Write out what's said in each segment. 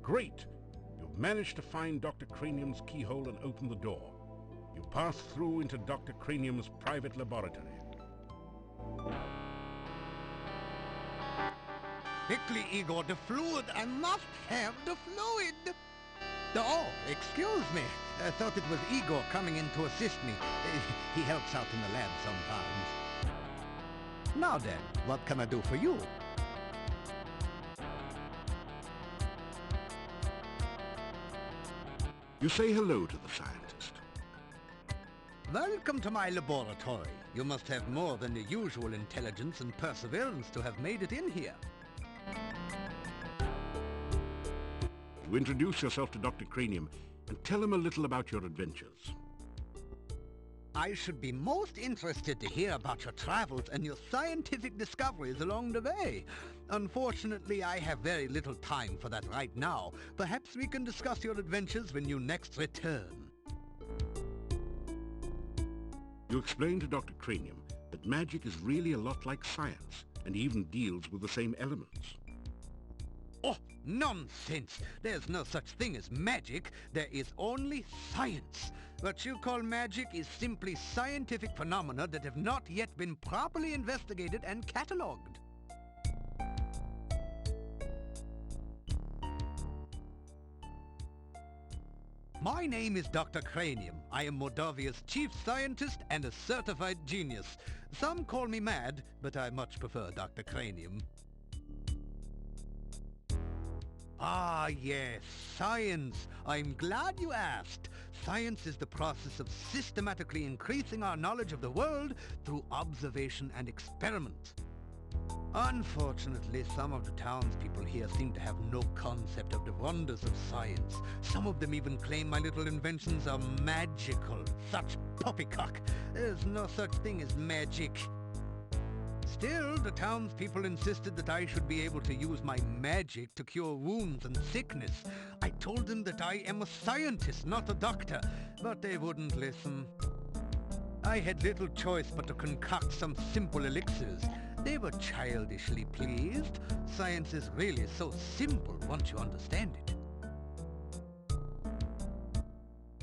Great! You've managed to find Dr. Cranium's keyhole and open the door. You pass through into Dr. Cranium's private laboratory. Quickly, Igor, the fluid. I must have the fluid. Oh, excuse me. I thought it was Igor coming in to assist me. He helps out in the lab sometimes. Now then, what can I do for you? You say hello to the scientist. Welcome to my laboratory. You must have more than the usual intelligence and perseverance to have made it in here. You introduce yourself to Dr. Cranium and tell him a little about your adventures. I should be most interested to hear about your travels and your scientific discoveries along the way. Unfortunately, I have very little time for that right now. Perhaps we can discuss your adventures when you next return. You explain to Dr. Cranium that magic is really a lot like science and even deals with the same elements. Oh, nonsense! There's no such thing as magic. There is only science. What you call magic is simply scientific phenomena that have not yet been properly investigated and catalogued. My name is Dr. Cranium. I am Moldavia's chief scientist and a certified genius. Some call me mad, but I much prefer Dr. Cranium. Ah, yes, science. I'm glad you asked. Science is the process of systematically increasing our knowledge of the world through observation and experiment. Unfortunately, some of the townspeople here seem to have no concept of the wonders of science. Some of them even claim my little inventions are magical. Such poppycock. There's no such thing as magic. Still, the townspeople insisted that I should be able to use my magic to cure wounds and sickness. I told them that I am a scientist, not a doctor, but they wouldn't listen. I had little choice but to concoct some simple elixirs. They were childishly pleased. Science is really so simple once you understand it.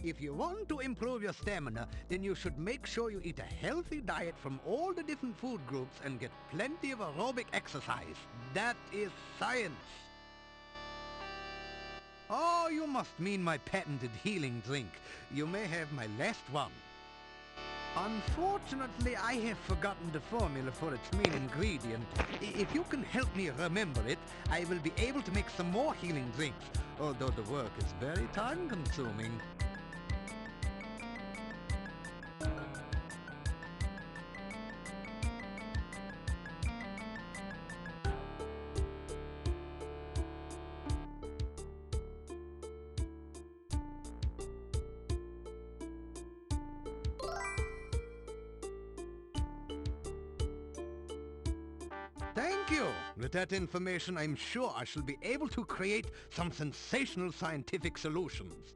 If you want to improve your stamina, then you should make sure you eat a healthy diet from all the different food groups and get plenty of aerobic exercise. That is science. Oh, you must mean my patented healing drink. You may have my last one. Unfortunately, I have forgotten the formula for its main ingredient. If you can help me remember it, I will be able to make some more healing drinks, although the work is very time-consuming. Thank you. With that information, I'm sure I shall be able to create some sensational scientific solutions.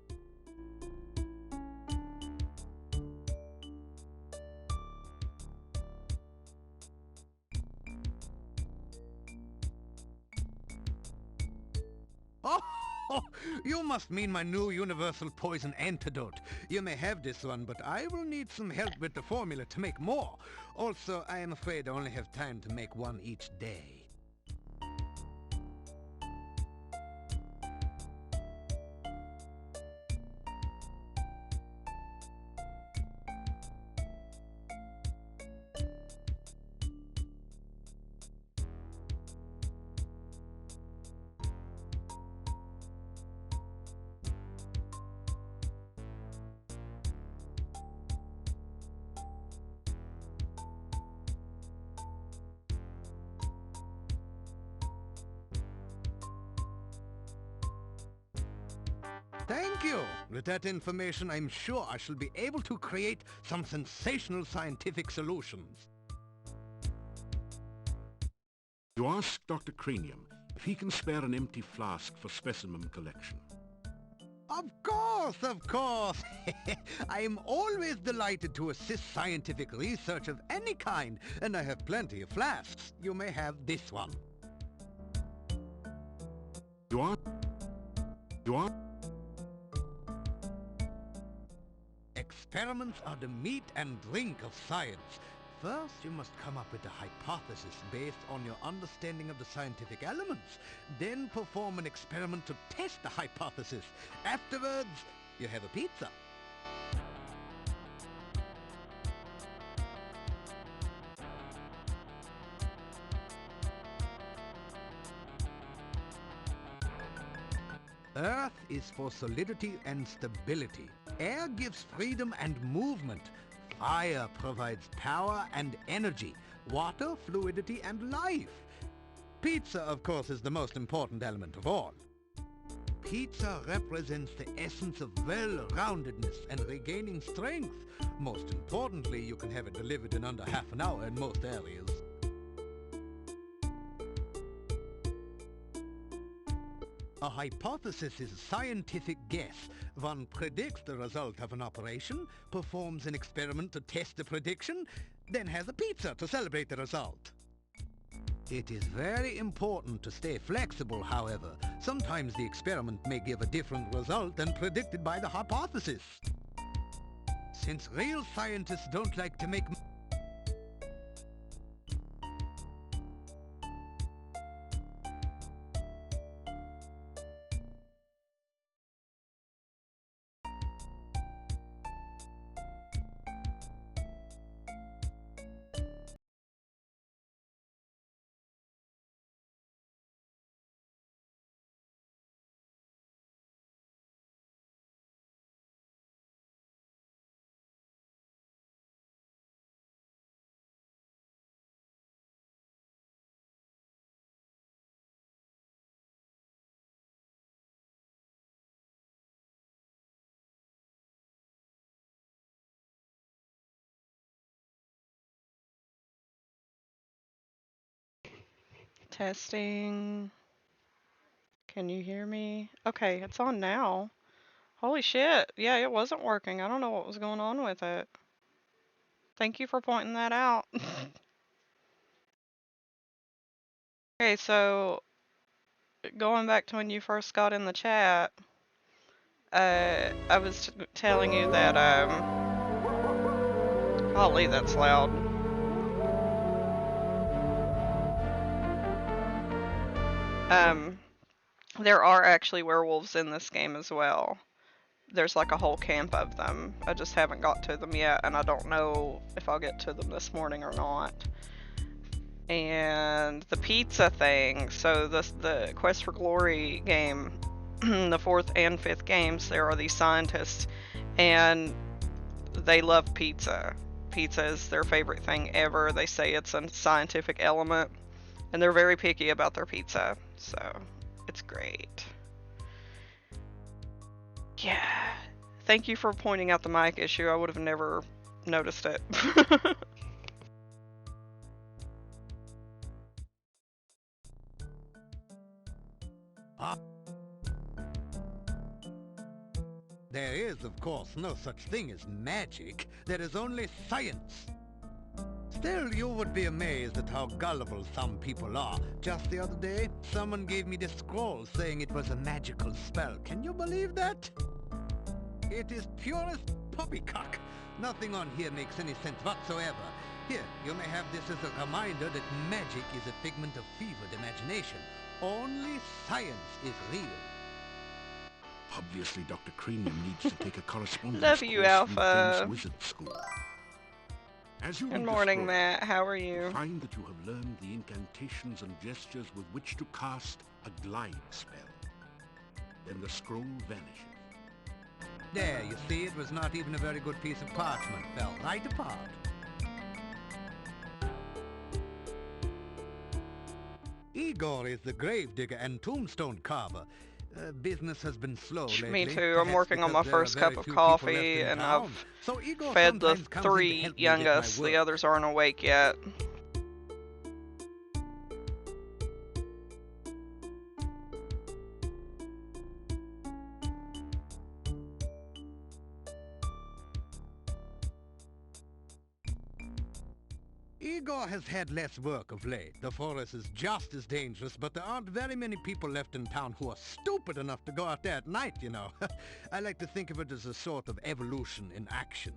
Oh, you must mean my new universal poison antidote. You may have this one, but I will need some help with the formula to make more. Also, I am afraid I only have time to make one each day. Thank you. With that information, I'm sure I shall be able to create some sensational scientific solutions. You ask Dr. Cranium if he can spare an empty flask for specimen collection. Of course, of course. I am always delighted to assist scientific research of any kind, and I have plenty of flasks. You may have this one. You are... You are? Experiments are the meat and drink of science. First, you must come up with a hypothesis based on your understanding of the scientific elements. Then perform an experiment to test the hypothesis. Afterwards, you have a pizza. Earth is for solidity and stability. Air gives freedom and movement. Fire provides power and energy. Water, fluidity, and life. Pizza, of course, is the most important element of all. Pizza represents the essence of well-roundedness and regaining strength. Most importantly, you can have it delivered in under half an hour in most areas. A hypothesis is a scientific guess. One predicts the result of an operation, performs an experiment to test the prediction, then has a pizza to celebrate the result. It is very important to stay flexible, however. Sometimes the experiment may give a different result than predicted by the hypothesis. Since real scientists don't like to make Testing. Can you hear me? Okay, it's on now. Holy shit. Yeah, it wasn't working. I don't know what was going on with it. Thank you for pointing that out. Okay, so going back to when you first got in the chat, I was telling you that, golly, that's loud. There are actually werewolves in this game as well. There's like a whole camp of them. I just haven't got to them yet, and I don't know if I'll get to them this morning or not. And the pizza thing, so the Quest for Glory game, the 4th and 5th games, there are these scientists, and they love pizza. Pizza is their favorite thing ever. They say it's a scientific element, and they're very picky about their pizza, so it's great. Yeah. Thank you for pointing out the mic issue. I would have never noticed it. There is, of course, no such thing as magic. There is only science. Still, you would be amazed at how gullible some people are. Just the other day, someone gave me this scroll saying it was a magical spell. Can you believe that? It is purest poppycock. Nothing on here makes any sense whatsoever. Here, you may have this as a reminder that magic is a figment of fevered imagination. Only science is real. Obviously, Dr. Cranium needs to take a correspondence Love you, course Alpha. from the famous wizard school. As you Good read the morning, scroll, Matt. How are you you? find that you have learned the incantations and gestures with which to cast a glide spell. Then the scroll vanishes. There, you see, it was not even a very good piece of parchment. Fell right apart. Igor is the gravedigger and tombstone carver. Business has been slow lately. Me too. I'm perhaps working on my because there are first very cup of few people left coffee, in and town. I've So Igor fed the sometimes comes in to 3 help me with my youngest. work. The others aren't awake yet. Igor has had less work of late. The forest is just as dangerous, but there aren't very many people left in town who are stupid enough to go out there at night, you know. I like to think of it as a sort of evolution in action.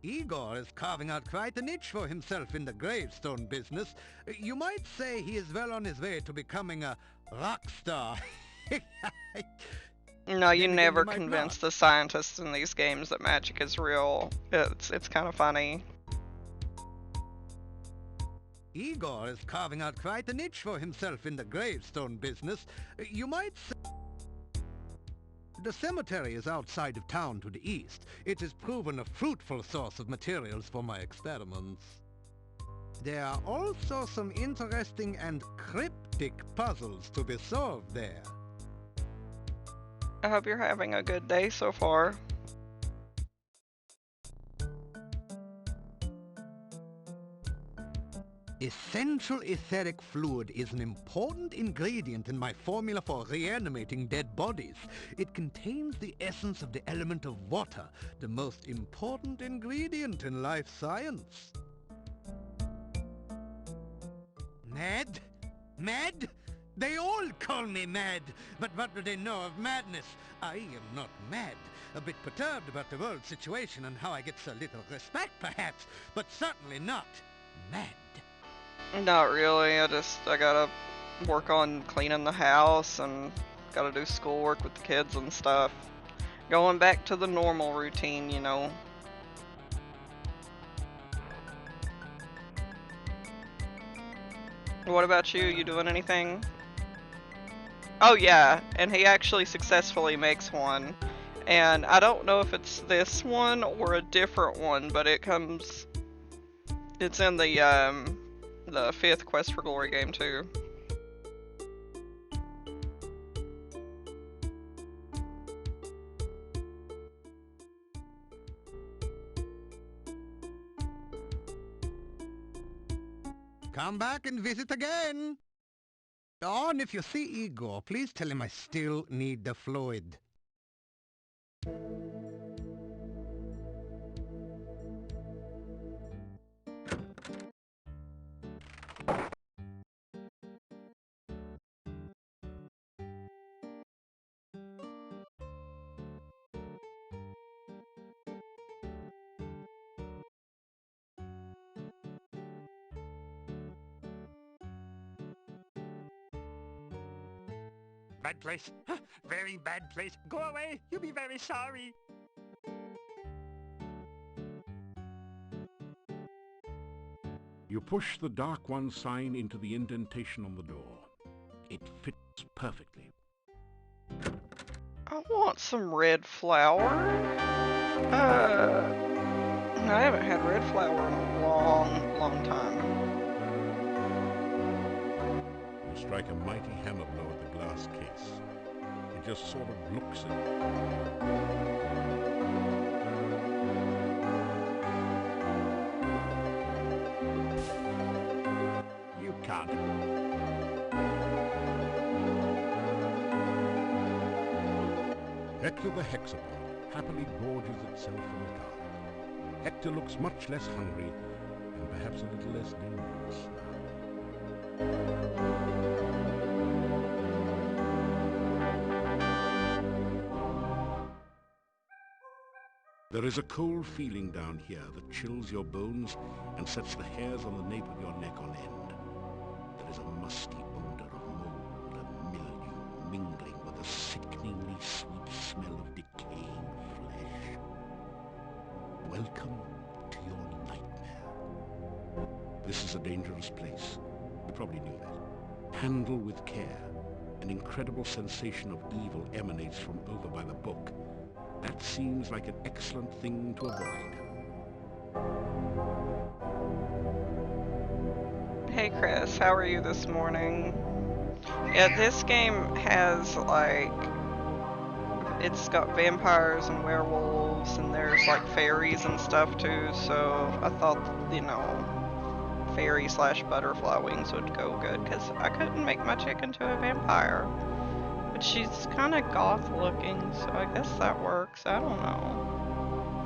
Igor is carving out quite a niche for himself in the gravestone business. You might say he is well on his way to becoming a rock star. No, you Then again, never you might convince not. the scientists in these games that magic is real. It's kind of funny. Igor is carving out quite a niche for himself in the gravestone business. You might say... The cemetery is outside of town to the east. It has proven a fruitful source of materials for my experiments. There are also some interesting and cryptic puzzles to be solved there. I hope you're having a good day so far. Essential etheric fluid is an important ingredient in my formula for reanimating dead bodies. It contains the essence of the element of water, the most important ingredient in life science. Mad? Mad? They all call me mad, but what do they know of madness? I am not mad. A bit perturbed about the world situation and how I get so little respect, perhaps, but certainly not mad. Not really. I gotta work on cleaning the house and gotta do schoolwork with the kids and stuff. Going back to the normal routine, you know. What about you? You doing anything? Oh yeah, and he actually successfully makes one. And I don't know if it's this one or a different one, but it's in the 5th Quest for Glory game too. Come back and visit again. Oh, and if you see Igor, please tell him I still need the fluid. Bad place. Very bad place. Go away. You'll be very sorry. You push the Dark One sign into the indentation on the door. It fits perfectly. I want some red flour. I haven't had red flour in a long, long time. You strike a mighty hammer blow at the glass case. It just sort of looks at you. You can't. Hector the Hexapod happily gorges itself from the carpet. Hector looks much less hungry and perhaps a little less dangerous now. There is a cold feeling down here that chills your bones and sets the hairs on the nape of your neck on end. There is a musty odor of mold and mildew mingling with a sickeningly sweet smell of decaying flesh. Welcome to your nightmare. This is a dangerous place. You probably knew that. Handle with care. An incredible sensation of evil emanates from over by the book. That seems like an excellent thing to avoid. Hey Chris, how are you this morning? Yeah, this game has like, it's got vampires and werewolves and there's like fairies and stuff too, so I thought, you know, fairy slash butterfly wings would go good because I couldn't make my chick into a vampire. But she's kind of goth looking, so I guess that works. I don't know.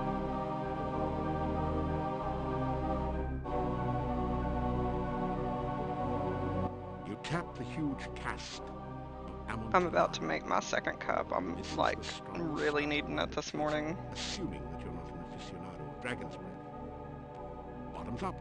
tap the huge cask of Amontillado. I'm about to make my second cup. I'm This is like the strong really stuff needing it this morning. Assuming that you're not an aficionado of dragon's breath. Bottoms up.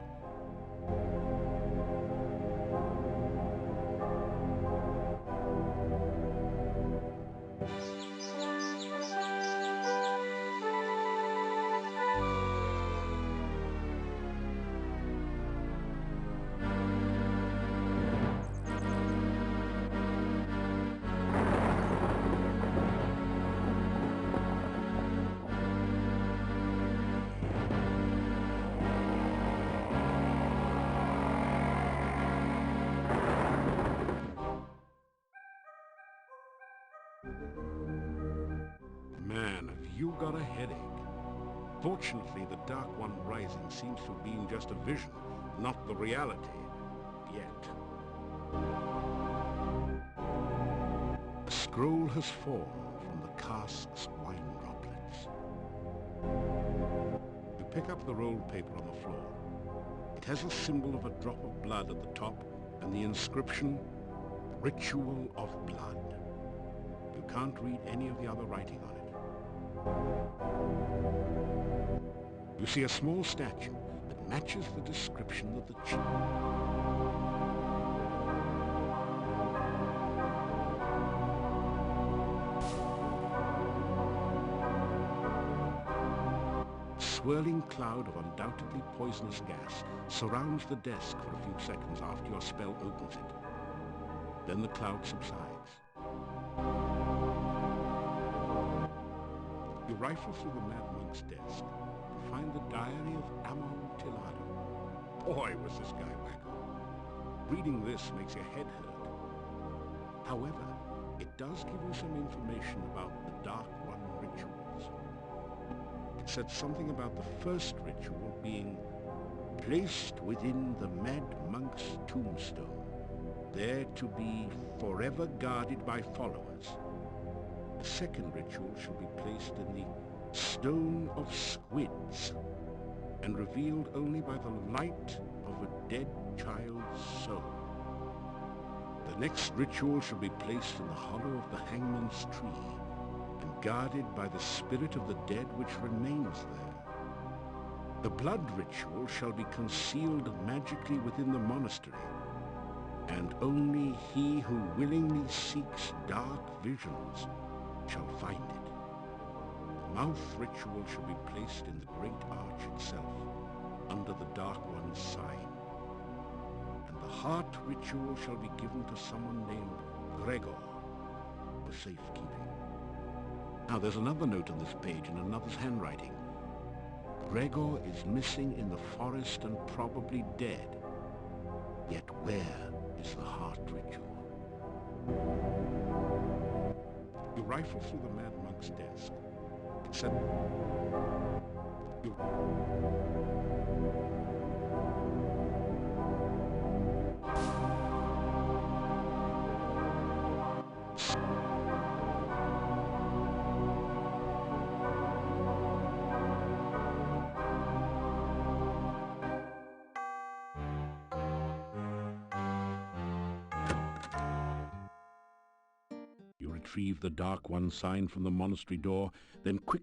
Man, have you got a headache? Fortunately, the Dark One rising seems to have been just a vision, not the reality. Yet. A scroll has formed from the cask's wine droplets. You pick up the rolled paper on the floor. It has a symbol of a drop of blood at the top and the inscription, Ritual of Blood. You can't read any of the other writing on it. You see a small statue that matches the description that the chief... A swirling cloud of undoubtedly poisonous gas surrounds the desk for a few seconds after your spell opens it. Then the cloud subsides. You rifle through the Mad Monk's desk and find the diary of Amontillado. Boy, was this guy wacko. Reading this makes your head hurt. However, it does give you some information about the Dark One rituals. It said something about the first ritual being placed within the Mad Monk's tombstone, there to be forever guarded by followers. The second ritual shall be placed in the Stone of Squids and revealed only by the light of a dead child's soul. The next ritual shall be placed in the hollow of the hangman's tree and guarded by the spirit of the dead which remains there. The blood ritual shall be concealed magically within the monastery, and only he who willingly seeks dark visions shall find it. The mouth ritual shall be placed in the great arch itself, under the Dark One's sign. And the heart ritual shall be given to someone named Gregor for safekeeping. Now there's another note on this page in another's handwriting. Gregor is missing in the forest and probably dead. Yet where is the heart ritual? You rifle through the Mad Monk's desk. It said... You... You retrieve the Dark One sign from the monastery door, then quick...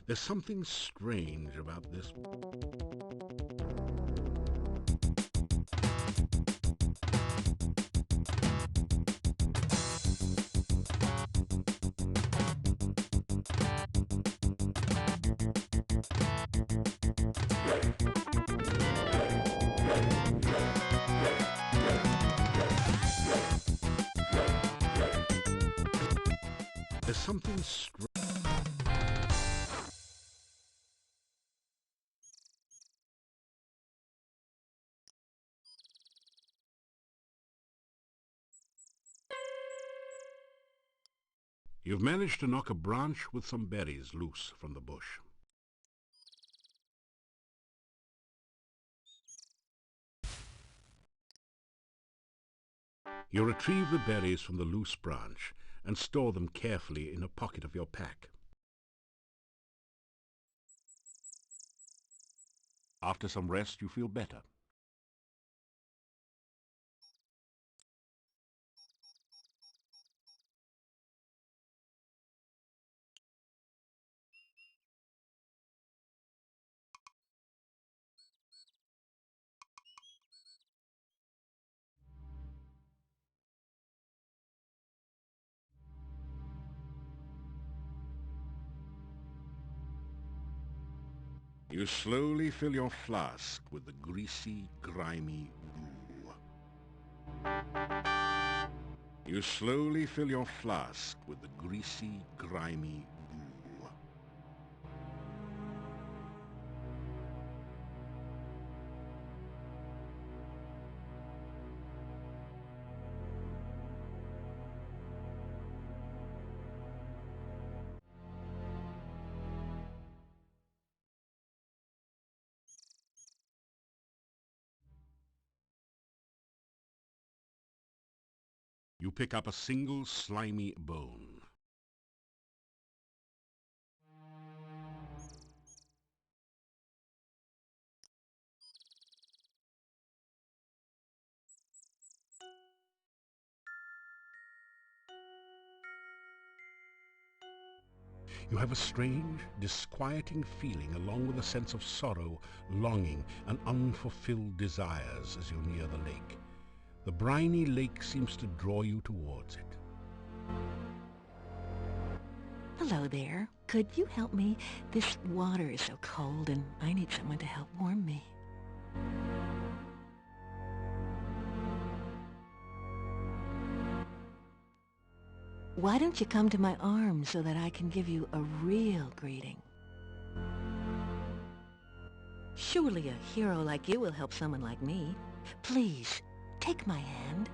There's something strange about this. There's something strange. You've managed to knock a branch with some berries loose from the bush. You retrieve the berries from the loose branch and store them carefully in a pocket of your pack. After some rest, you feel better. You slowly fill your flask with the greasy, grimy goo. You slowly fill your flask with the greasy, grimy goo. You pick up a single slimy bone. You have a strange, disquieting feeling along with a sense of sorrow, longing, and unfulfilled desires as you near the lake. The briny lake seems to draw you towards it. Hello there. Could you help me? This water is so cold and I need someone to help warm me. Why don't you come to my arms so that I can give you a real greeting? Surely a hero like you will help someone like me. Please, take my hand.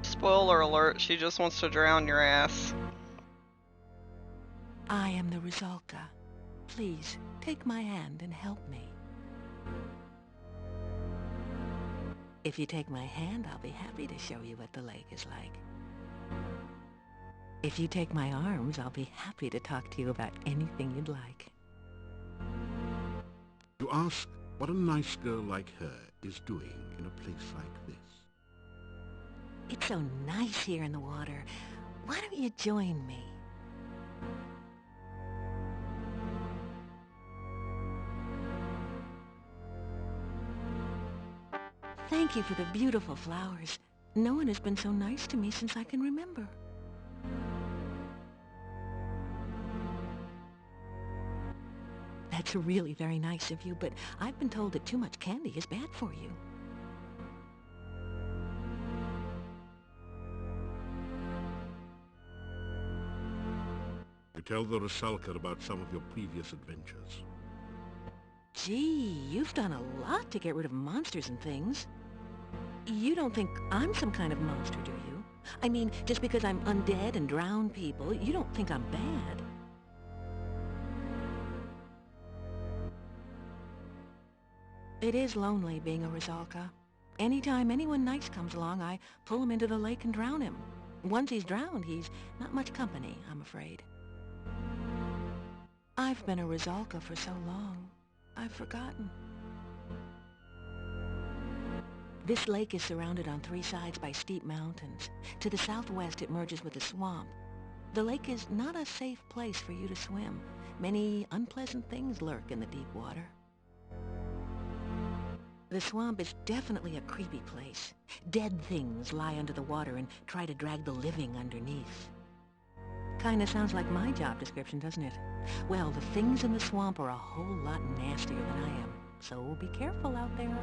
Spoiler alert, she just wants to drown your ass. I am the Rusalka. Please, take my hand and help me. If you take my hand, I'll be happy to show you what the lake is like. If you take my arms, I'll be happy to talk to you about anything you'd like. You ask what a nice girl like her is doing in a place like this. It's so nice here in the water. Why don't you join me? Thank you for the beautiful flowers. No one has been so nice to me since I can remember. That's really very nice of you, but I've been told that too much candy is bad for you. You tell the Rusalka about some of your previous adventures. Gee, you've done a lot to get rid of monsters and things. You don't think I'm some kind of monster, do you? I mean, just because I'm undead and drown people, you don't think I'm bad. It is lonely being a Rusalka. Anytime anyone nice comes along, I pull him into the lake and drown him. Once he's drowned, he's not much company, I'm afraid. I've been a Rusalka for so long, I've forgotten. This lake is surrounded on three sides by steep mountains. To the southwest, it merges with a swamp. The lake is not a safe place for you to swim. Many unpleasant things lurk in the deep water. The swamp is definitely a creepy place. Dead things lie under the water and try to drag the living underneath. Kinda sounds like my job description, doesn't it? Well, the things in the swamp are a whole lot nastier than I am, so be careful out there.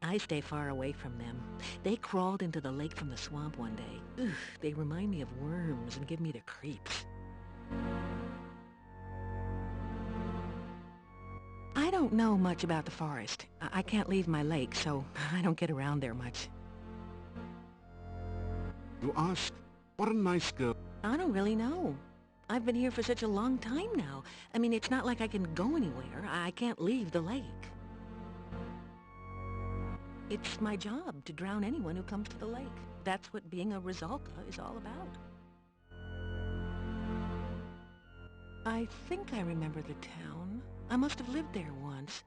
I stay far away from them. They crawled into the lake from the swamp one day. Ugh, they remind me of worms and give me the creeps. I don't know much about the forest. I can't leave my lake, so I don't get around there much. You ask, what a nice girl. I don't really know. I've been here for such a long time now. I mean, it's not like I can go anywhere. I can't leave the lake. It's my job to drown anyone who comes to the lake. That's what being a Rizalka is all about. I think I remember the town. I must have lived there once.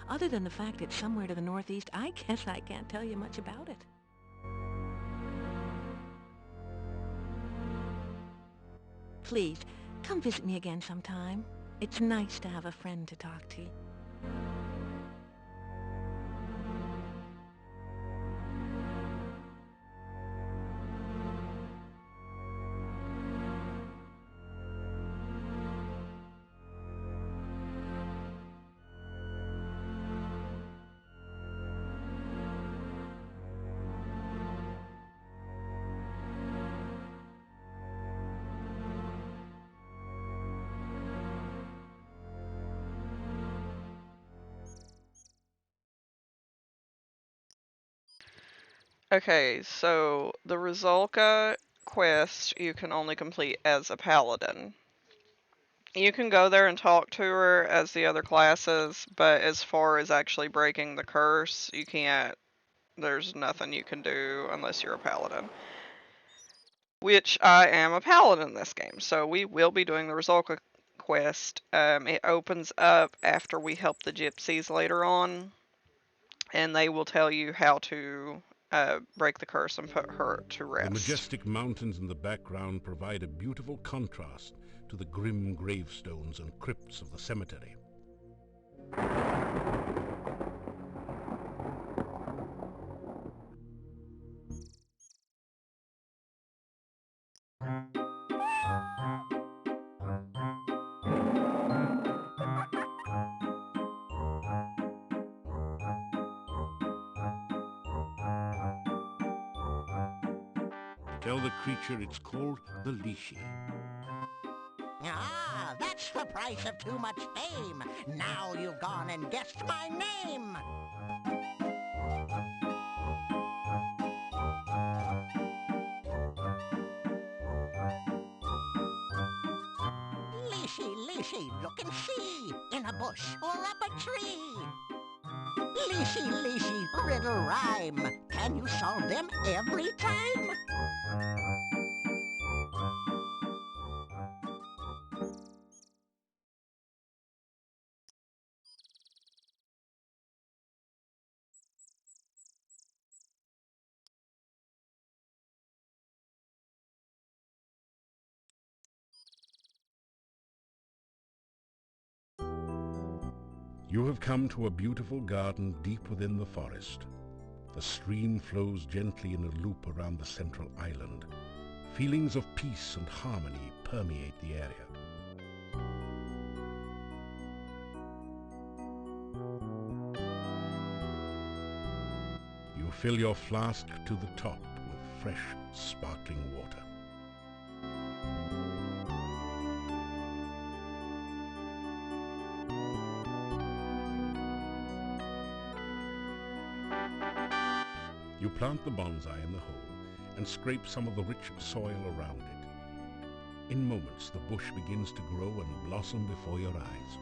Other than the fact it's somewhere to the northeast, I guess I can't tell you much about it. Please, come visit me again sometime. It's nice to have a friend to talk to. Okay, so the Rizalka quest you can only complete as a paladin. You can go there and talk to her as the other classes, but as far as actually breaking the curse, you can't. There's nothing you can do unless you're a paladin. Which I am a paladin in this game, so we will be doing the Rizalka quest. It opens up after we help the gypsies later on, and they will tell you how to break the curse and put her to rest. The majestic mountains in the background provide a beautiful contrast to the grim gravestones and crypts of the cemetery. Tell the creature it's called the Lishi. Ah, that's the price of too much fame. Now you've gone and guessed my name. Lishi, Lishi, look and see. In a bush or up a tree. Lishi, Lishi, riddle rhyme. Can you solve them every time? You have come to a beautiful garden deep within the forest. The stream flows gently in a loop around the central island. Feelings of peace and harmony permeate the area. You fill your flask to the top with fresh, sparkling water. You plant the bonsai in the hole and scrape some of the rich soil around it. In moments, the bush begins to grow and blossom before your eyes.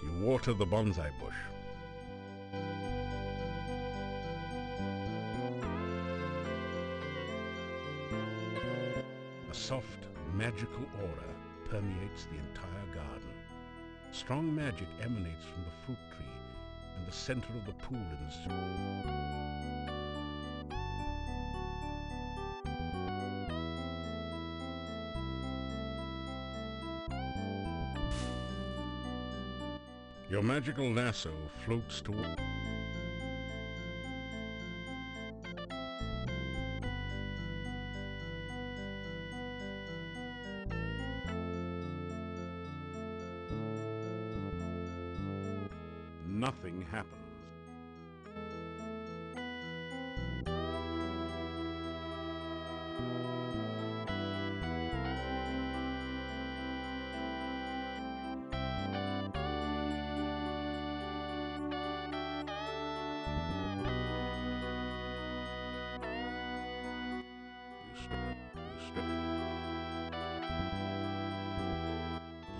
You water the bonsai bush. A soft, magical aura permeates the entire garden. Strong magic emanates from the fruit tree and the center of the pool in the zoo. Your magical lasso floats toward... nothing happens.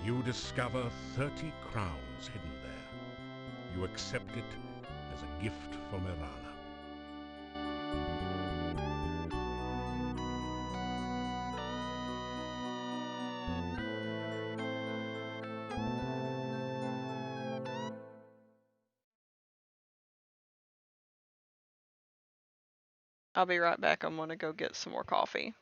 You discover 30 crowns hidden there. You accept it as a gift from Irana. I'll be right back. I'm gonna go get some more coffee.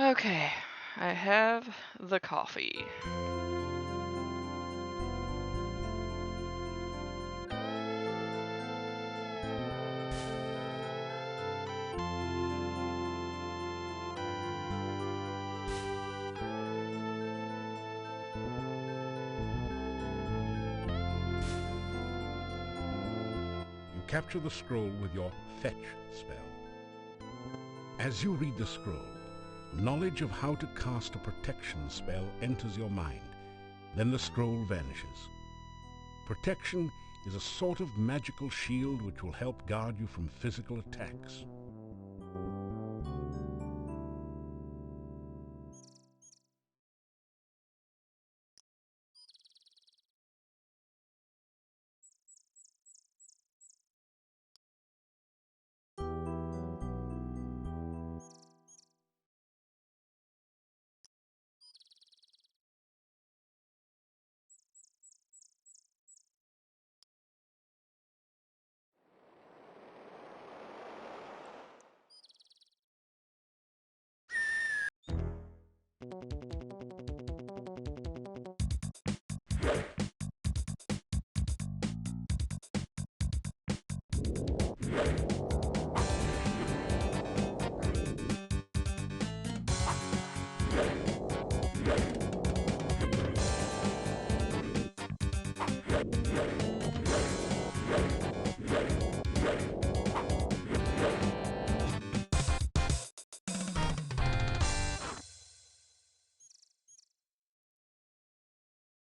Okay, I have the coffee. You capture the scroll with your Fetch spell. As you read the scroll, knowledge of how to cast a protection spell enters your mind. Then the scroll vanishes. Protection is a sort of magical shield which will help guard you from physical attacks.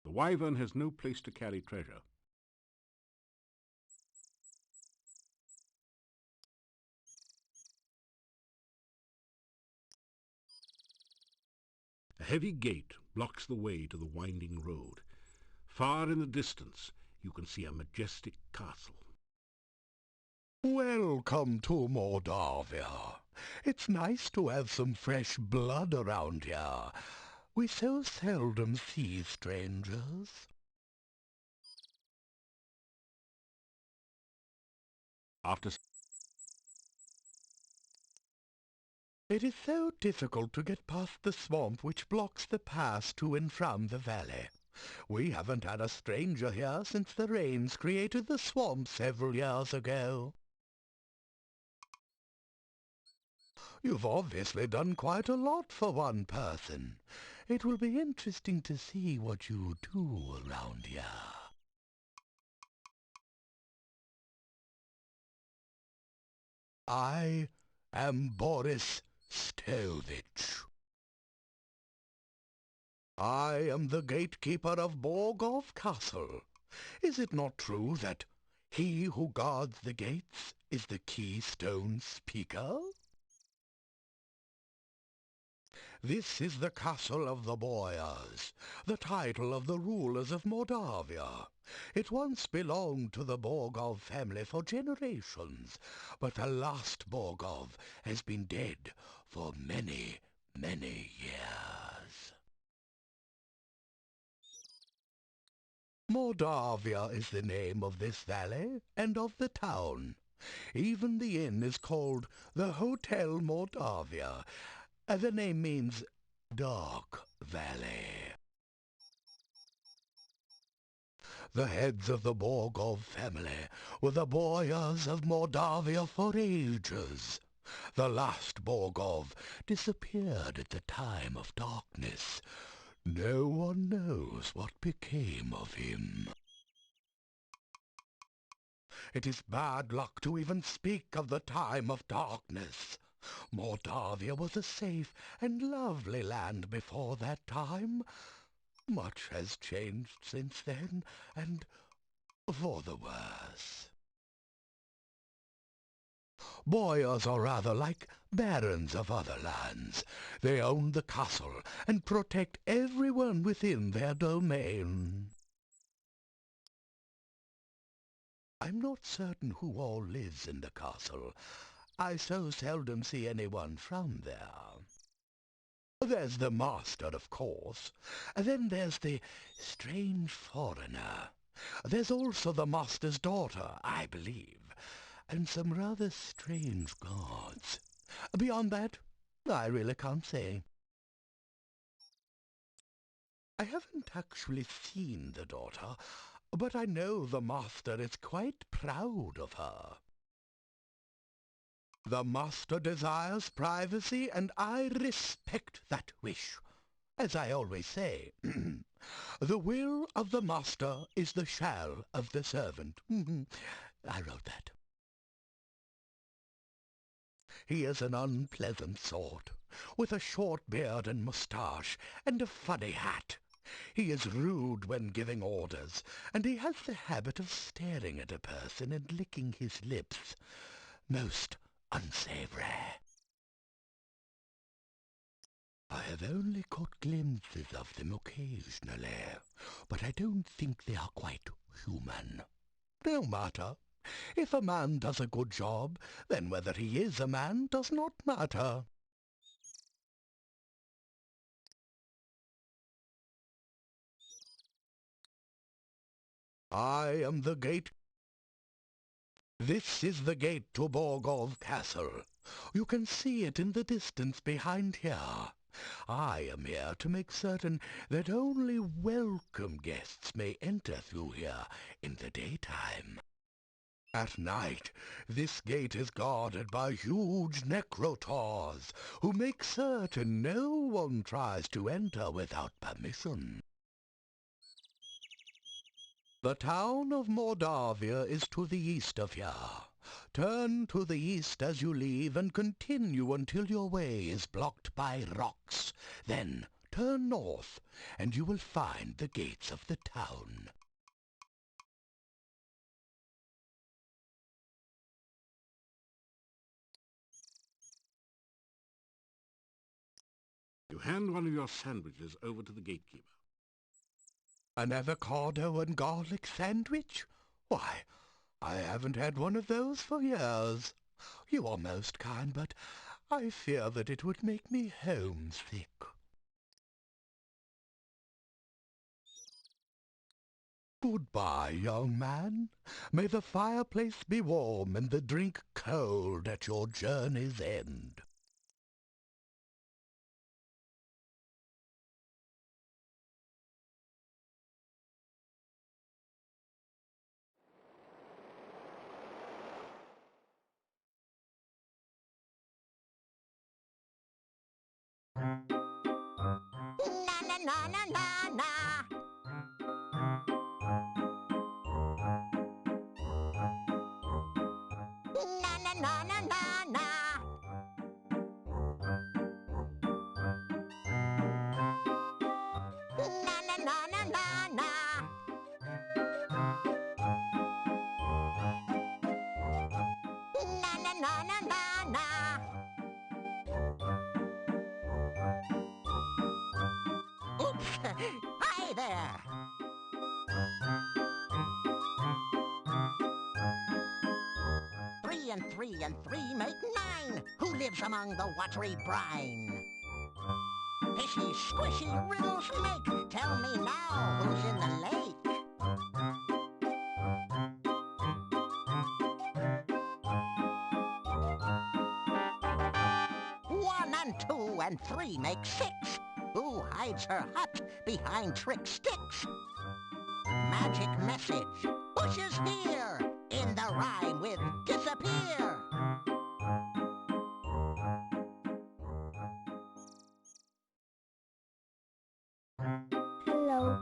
The wyvern has no place to carry treasure. A heavy gate blocks the way to the winding road. Far in the distance, you can see a majestic castle. Welcome to Moldavia. It's nice to have some fresh blood around here. We so seldom see strangers. After It is so difficult to get past the swamp which blocks the pass to and from the valley. We haven't had a stranger here since the rains created the swamp several years ago. You've obviously done quite a lot for one person. It will be interesting to see what you do around here. I am Boris Stovich. I am the gatekeeper of Borgov Castle. Is it not true that he who guards the gates is the keystone speaker? This is the castle of the Boyars, the title of the rulers of Moldavia. It once belonged to the Borgov family for generations, but the last Borgov has been dead for many, many years. Moldavia is the name of this valley and of the town. Even the inn is called the Hotel Moldavia. The name means Dark Valley. The heads of the Borgov family were the Boyars of Moldavia for ages. The last Borgov disappeared at the time of darkness. No one knows what became of him. It is bad luck to even speak of the time of darkness. Moldavia was a safe and lovely land before that time. Much has changed since then, and for the worse. Boyars are rather like barons of other lands. They own the castle and protect everyone within their domain. I'm not certain who all lives in the castle. I so seldom see anyone from there. There's the master, of course. Then there's the strange foreigner. There's also the master's daughter, I believe, and some rather strange guards. Beyond that, I really can't say. I haven't actually seen the daughter, but I know the master is quite proud of her. The master desires privacy, and I respect that wish. As I always say, the will of the master is the shall of the servant. I wrote that. He is an unpleasant sort, with a short beard and moustache, and a funny hat. He is rude when giving orders, and he has the habit of staring at a person and licking his lips. Most unsavory. I have only caught glimpses of them occasionally, but I don't think they are quite human. No matter. If a man does a good job, then whether he is a man does not matter. I am the gate. This is the gate to Borgov Castle. You can see it in the distance behind here. I am here to make certain that only welcome guests may enter through here in the daytime. At night, this gate is guarded by huge necrotaurs, who make certain no one tries to enter without permission. The town of Moldavia is to the east of here. Turn to the east as you leave and continue until your way is blocked by rocks. Then Turn north, and you will find the gates of the town. You hand one of your sandwiches over to the gatekeeper. An avocado and garlic sandwich? Why, I haven't had one of those for years. You are most kind, but I fear that it would make me homesick. Goodbye, young man. May the fireplace be warm and the drink cold at your journey's end. Na na na na na na. Na na na na na na. Na na na na na na. Na na na na na na. Oops! Hi there! Three and three make nine. Who lives among the watery brine? Fishy, squishy riddles make. Tell me now, who's in the lake? One and two and three make six. Who hides her hut behind trick sticks? Magic message. Bushes here. In the rhyme with disappear. Hello.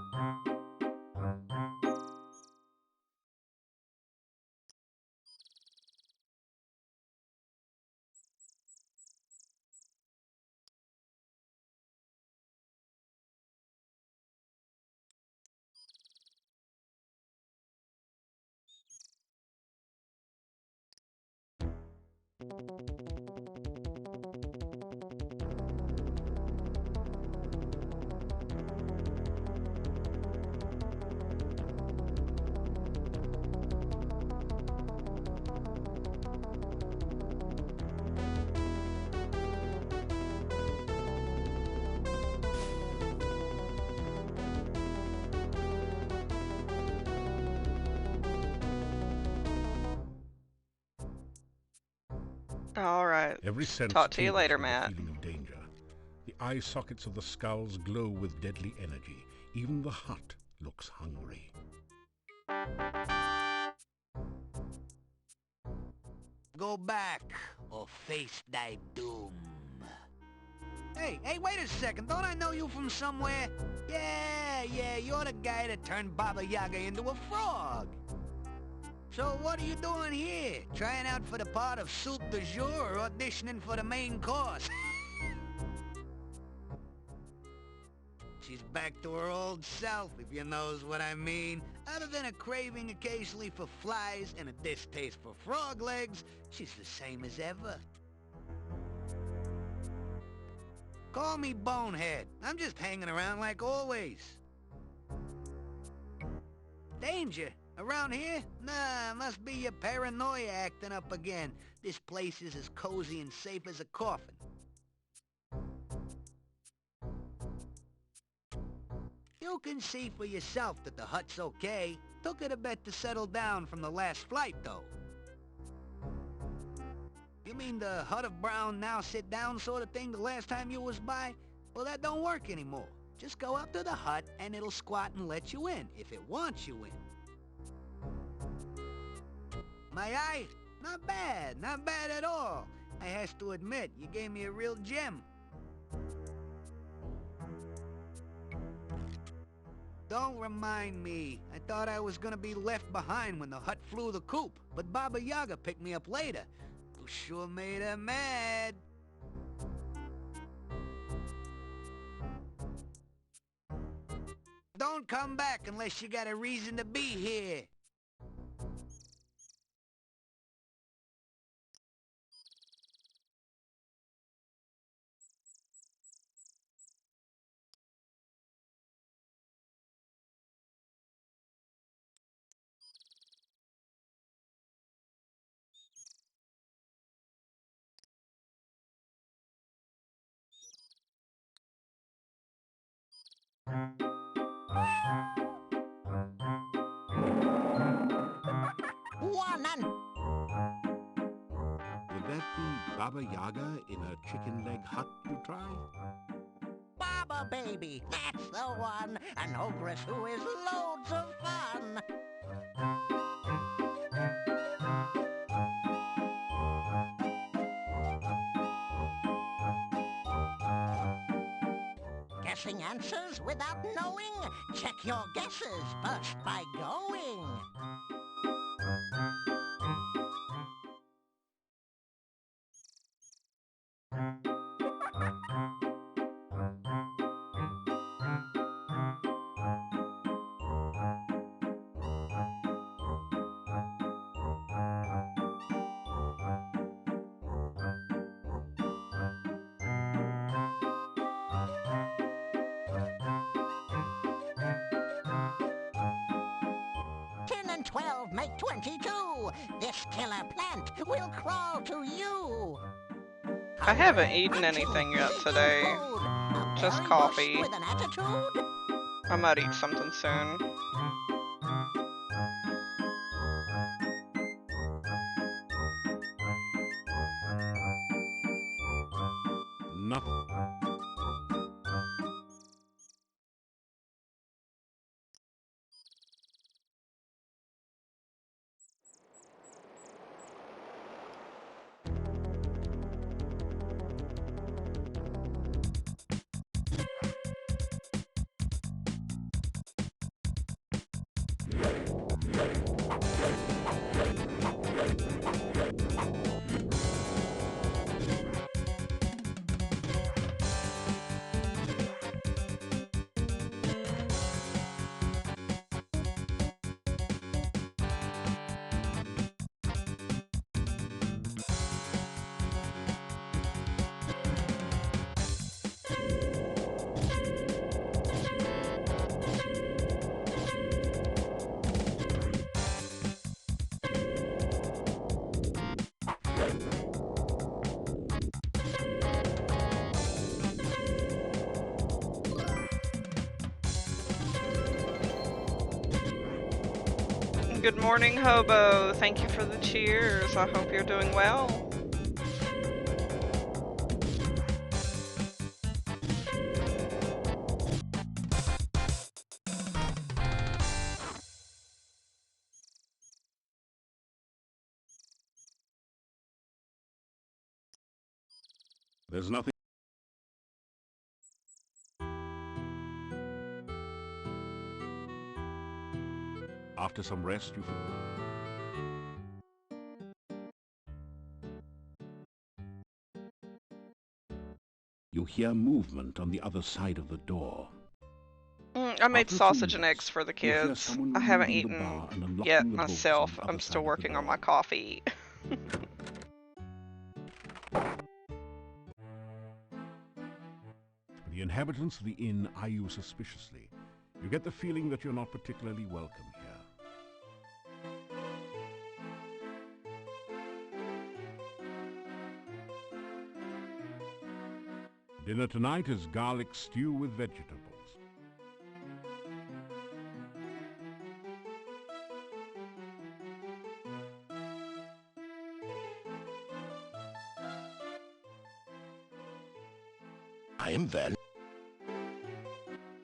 All right. Every sense Talk to you tingles later, with the Matt. feeling of danger. The eye sockets of the skulls glow with deadly energy. Even the hut looks hungry. Go back, or face thy doom. Hey, wait a second. Don't I know you from somewhere? Yeah, you're the guy that turned Baba Yaga into a frog. So what are you doing here? Trying out for the part of soup du jour or auditioning for the main course? She's back to her old self, if you knows what I mean. Other than a craving occasionally for flies and a distaste for frog legs, she's the same as ever. Call me Bonehead. I'm just hanging around like always. Danger? Around here? Nah, must be your paranoia acting up again. This place is as cozy and safe as a coffin. You can see for yourself that the hut's okay. Took it a bit to settle down from the last flight, though. You mean the hut of brown now sit down sort of thing the last time you was by? Well, that don't work anymore. Just go up to the hut and it'll squat and let you in, if it wants you in. My eye? Not bad at all. I has to admit, you gave me a real gem. Don't remind me. I thought I was gonna be left behind when the hut flew the coop, but Baba Yaga picked me up later. You sure made her mad. don't come back unless you got a reason to be here. One and Would that be Baba Yaga in a chicken leg hut you try? Baba Baby, that's the one. An ogress who is loads of fun. Guessing answers without knowing? Check your guesses first by going. Ten and 12 make 22. This killer plant will crawl to you. I haven't Hungry, eaten crunching, anything yet seeking today. food. A Just berry coffee. bush with an attitude. I might eat something soon. Nothing. Good morning, Hobo. Thank you for the cheers. I hope you're doing well. There's nothing. After some rest, you hear movement on the other side of the door. I made After a few sausage and minutes, eggs for the you hear kids. someone I haven't removing the eaten bar and unlocking yet the bolts on myself. the I'm other still side of the working on door. my coffee. The inhabitants of the inn eye you suspiciously. You get the feeling that you're not particularly welcome here. Dinner tonight is garlic stew with vegetables. I am well.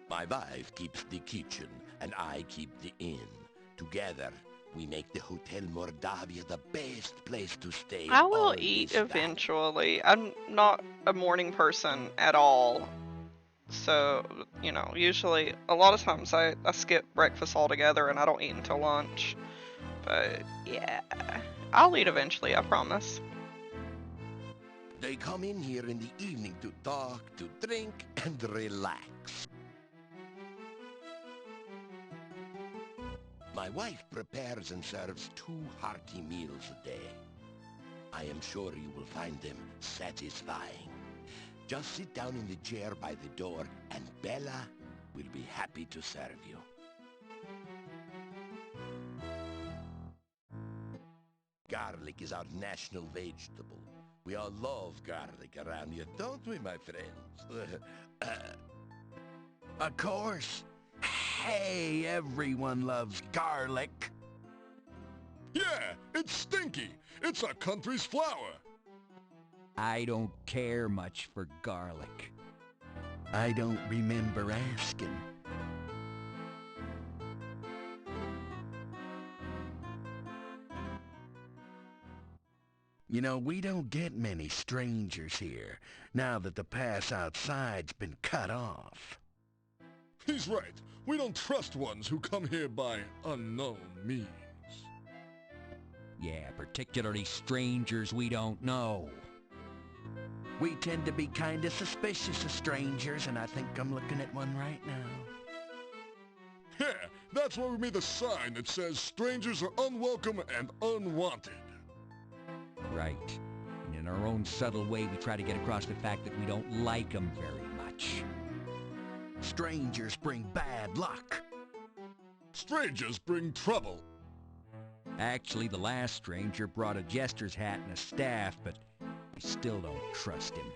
My wife keeps the kitchen, and I keep the inn. Together, we make the Hotel Mordavia the best place to stay. I will all eat this valley. eventually. I'm not a morning person at all. So, you know, usually, a lot of times I skip breakfast altogether and I don't eat until lunch. But, yeah. I'll eat eventually, I promise. They come in here in the evening to talk, to drink, and relax. My wife prepares and serves 2 hearty meals a day. I am sure you will find them satisfying. Just sit down in the chair by the door and Bella will be happy to serve you. Garlic is our national vegetable. We all love garlic around here, don't we, my friends? Of course. Hey, everyone loves garlic. Yeah, it's stinky. It's our country's flower. I don't care much for garlic. I don't remember asking. You know, we don't get many strangers here, now that the pass outside's been cut off. He's right. We don't trust ones who come here by unknown means. Yeah, particularly strangers we don't know. We tend to be kinda suspicious of strangers, and I think I'm looking at one right now. Yeah, that's why we made the sign that says strangers are unwelcome and unwanted. Right. And in our own subtle way, we try to get across the fact that we don't like them very much. Strangers bring bad luck. Strangers bring trouble. Actually, the last stranger brought a jester's hat and a staff, but we still don't trust him.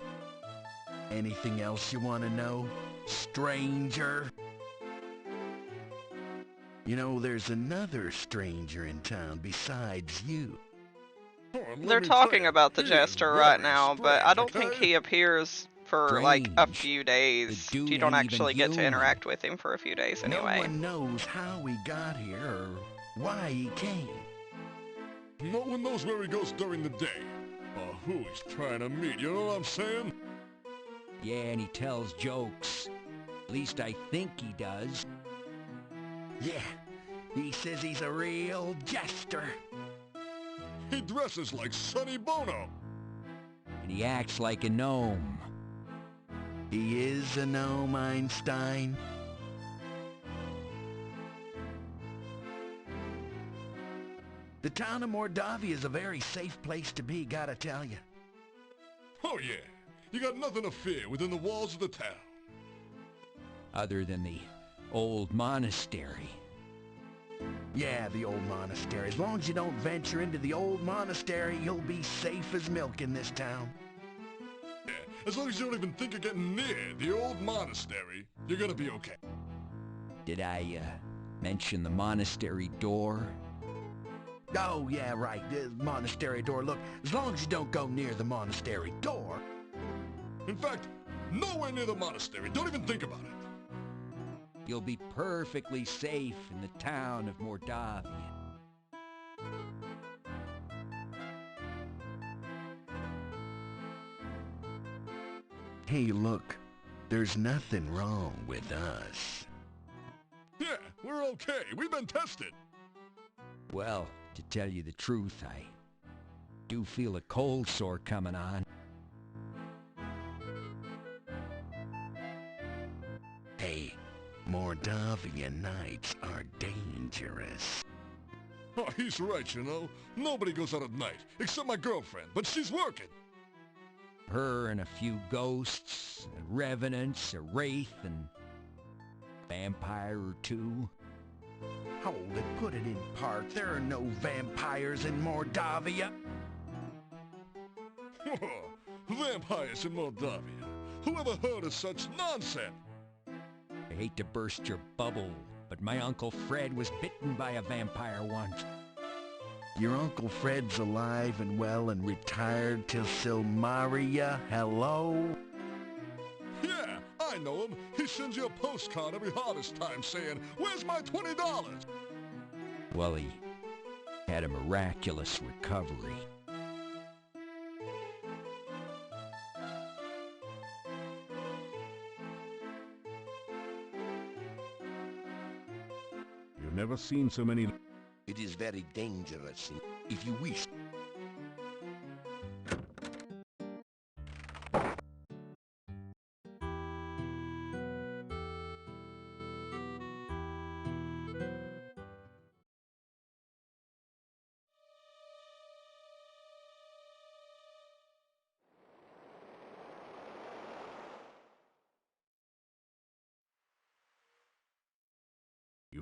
Anything else you want to know, stranger? You know, there's another stranger in town besides you. Oh, and let They're me talking tell you, about the he is jester right very now, but I strange, don't think okay? he appears for like a Strange. few days. The dude You don't ain't even actually get to human. interact with him for a few days No anyway. one knows how he got here or why he came. No one knows where he goes during the day, or who he's trying to meet, you know what I'm saying? Yeah, and he tells jokes. At least I think he does. Yeah, he says he's a real jester. He dresses like Sonny Bono. And he acts like a gnome. He is a gnome, Einstein. The town of Mordavia is a very safe place to be, gotta tell you. Oh yeah, you got nothing to fear within the walls of the town. Other than the old monastery. Yeah, the old monastery. As long as you don't venture into the old monastery, you'll be safe as milk in this town. Yeah, as long as you don't even think of getting near the old monastery, you're gonna be okay. Did I, mention the monastery door? Oh, yeah, right. The monastery door. Look, as long as you don't go near the monastery door. In fact, nowhere near the monastery. Don't even think about it. You'll be perfectly safe in the town of Mordavia. Hey, look. There's nothing wrong with us. Yeah, we're okay. We've been tested. Well, to tell you the truth, I do feel a cold sore coming on. Hey, Mordavian nights are dangerous. Oh, he's right, you know. Nobody goes out at night, except my girlfriend, but she's working. Her and a few ghosts, a revenants, a wraith, and vampire or two. Hold it, put it in park. There are no vampires in Mordavia. Vampires in Moldavia. Who ever heard of such nonsense? I hate to burst your bubble, but my Uncle Fred was bitten by a vampire once. Your Uncle Fred's alive and well and retired till Silmaria. Hello? Yeah, I know him. He sends you a postcard every harvest time saying, "Where's my $20?" Well, he had a miraculous recovery. You've never seen so many... It is very dangerous. If you wish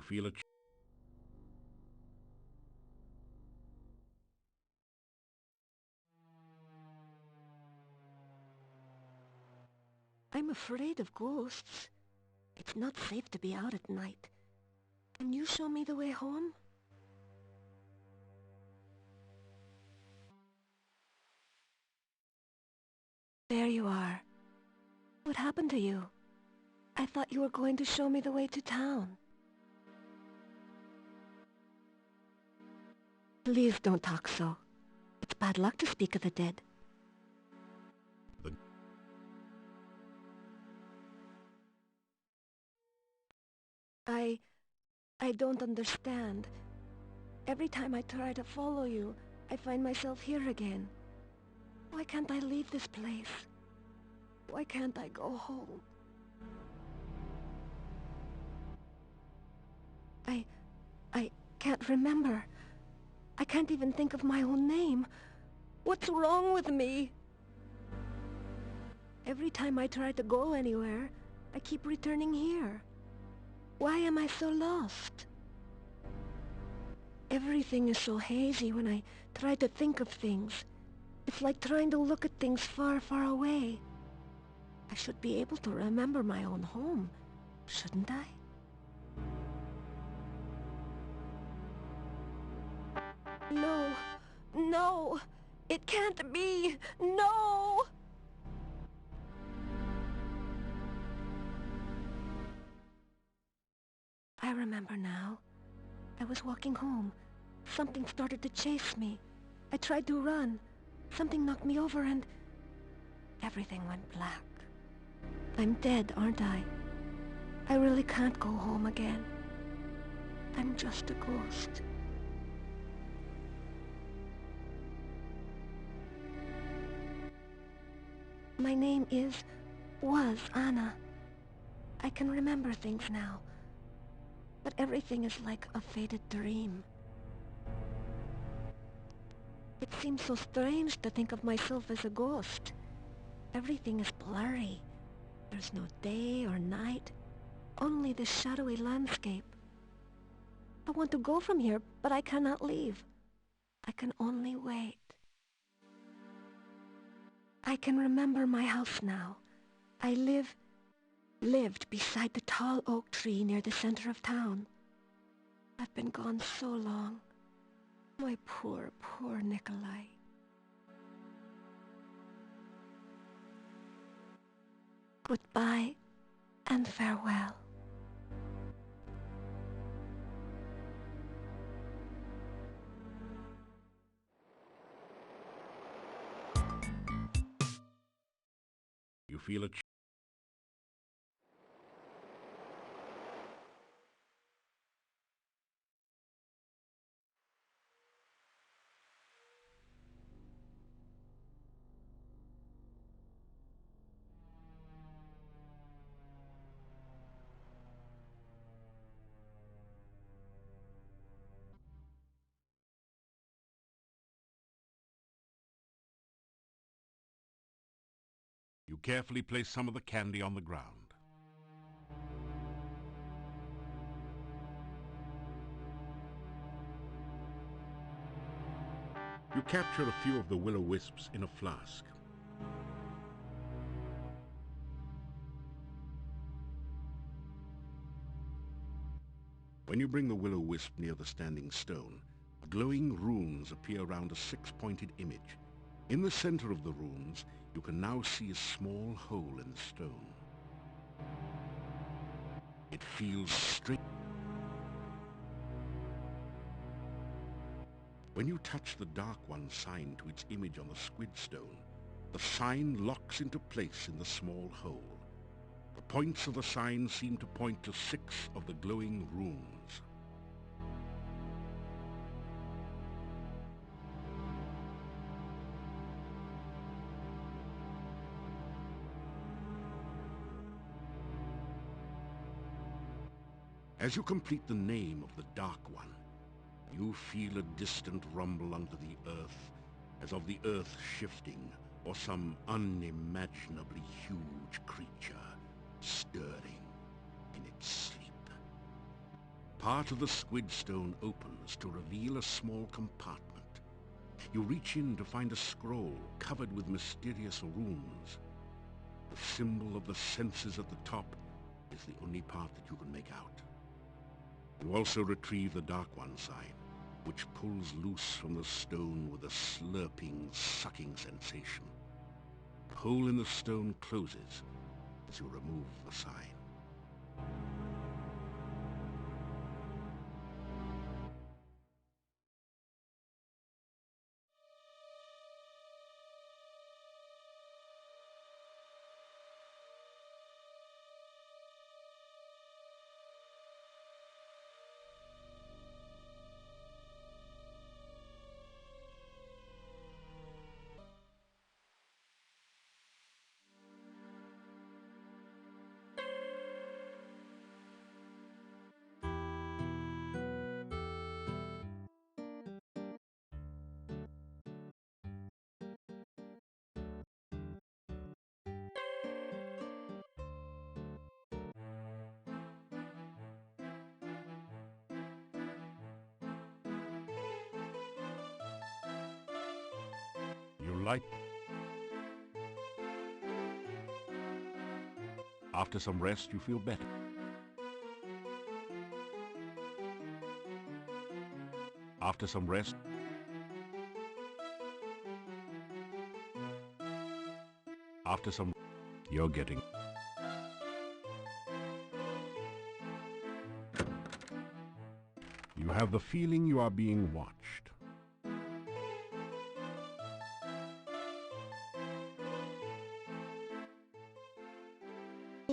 feel a I'm afraid of ghosts. It's not safe to be out at night. Can you show me the way home? There you are. What happened to you? I thought you were going to show me the way to town. Please don't talk so. It's bad luck to speak of the dead. I don't understand. Every time I try to follow you, I find myself here again. Why can't I leave this place? Why can't I go home? I can't remember. I can't even think of my own name. What's wrong with me? Every time I try to go anywhere, I keep returning here. Why am I so lost? Everything is so hazy when I try to think of things. It's like trying to look at things far, far away. I should be able to remember my own home, shouldn't I? No, no, it can't be, no! I remember now. I was walking home. Something started to chase me. I tried to run. Something knocked me over and everything went black. I'm dead, aren't I? I really can't go home again. I'm just a ghost. My name was Anna. I can remember things now, but everything is like a faded dream. It seems so strange to think of myself as a ghost. Everything is blurry. There's no day or night, only this shadowy landscape. I want to go from here, but I cannot leave. I can only wait. I can remember my house now. I lived beside the tall oak tree near the center of town. I've been gone so long. My poor, poor Nikolai. Goodbye and farewell. You feel a You carefully place some of the candy on the ground. You capture a few of the will-o-wisps in a flask. When you bring the will-o-wisp near the standing stone, glowing runes appear around a six-pointed image. In the center of the runes, you can now see a small hole in the stone. It feels strange. When you touch the Dark One sign to its image on the squid stone, the sign locks into place in the small hole. The points of the sign seem to point to 6 of the glowing runes. As you complete the name of the Dark One, you feel a distant rumble under the earth, as of the earth shifting, or some unimaginably huge creature stirring in its sleep. Part of the squid stone opens to reveal a small compartment. You reach in to find a scroll covered with mysterious runes. The symbol of the senses at the top is the only part that you can make out. You also retrieve the Dark One sign, which pulls loose from the stone with a slurping, sucking sensation. The hole in the stone closes as you remove the sign. You like... After some rest, you feel better. After some rest... After some... You're getting... You have the feeling you are being watched.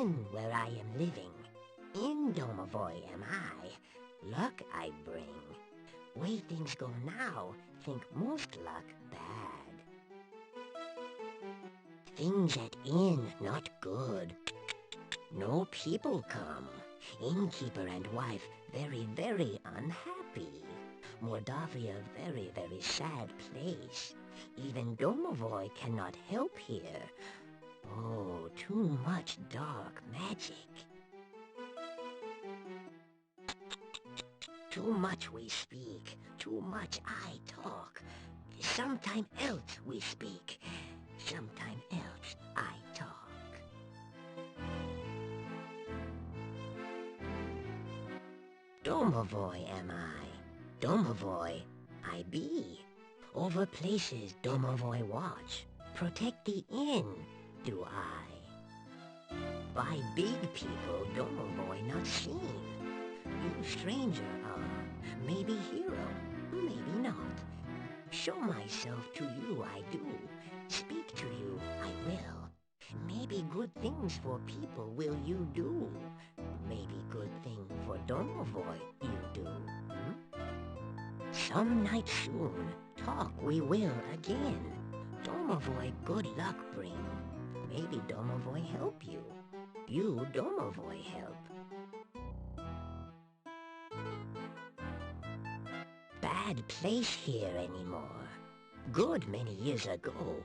In where I am living, in Domovoy am I, luck I bring. Way things go now, think most luck bad. Things at inn not good. No people come. Innkeeper and wife very, very unhappy. Mordavia very, very sad place. Even Domovoy cannot help here. Oh, too much dark magic. Too much we speak, too much I talk. Sometime else we speak, sometime else I talk. Domovoy am I, Domovoy I be. Over places Domovoy watch, protect the inn do I. By big people Domovoy not seen. You stranger are, maybe hero, maybe not. Show myself to you I do, speak to you I will. Maybe good things for people will you do. Maybe good thing for Domovoy you do. Some night soon, talk we will again. Domovoy good luck bring. Maybe Domovoy help you. You Domovoy help. Bad place here anymore. Good many years ago,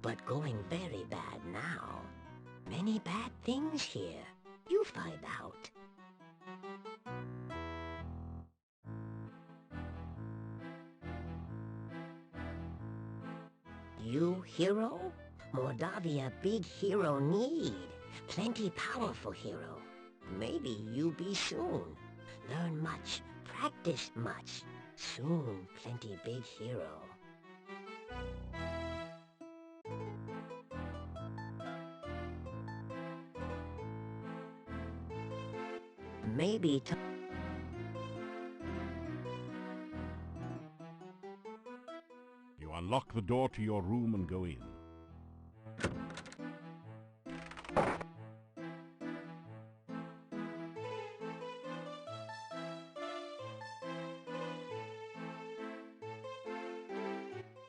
but going very bad now. Many bad things here. You find out. You hero? Mordavia big hero need. Plenty powerful hero. Maybe you be soon. Learn much, practice much. Soon plenty big hero. Maybe You unlock the door to your room and go in.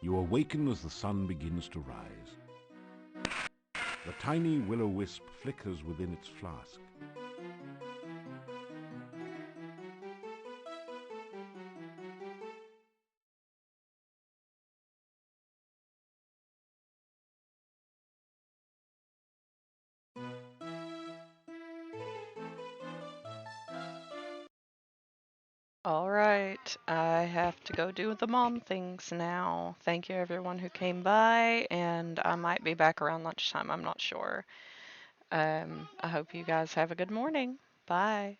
You awaken as the sun begins to rise. The tiny will-o-wisp flickers within its flask. All right, I have to go do the mom things now. Thank you everyone who came by, and I might be back around lunchtime. I'm not sure. I hope you guys have a good morning. Bye.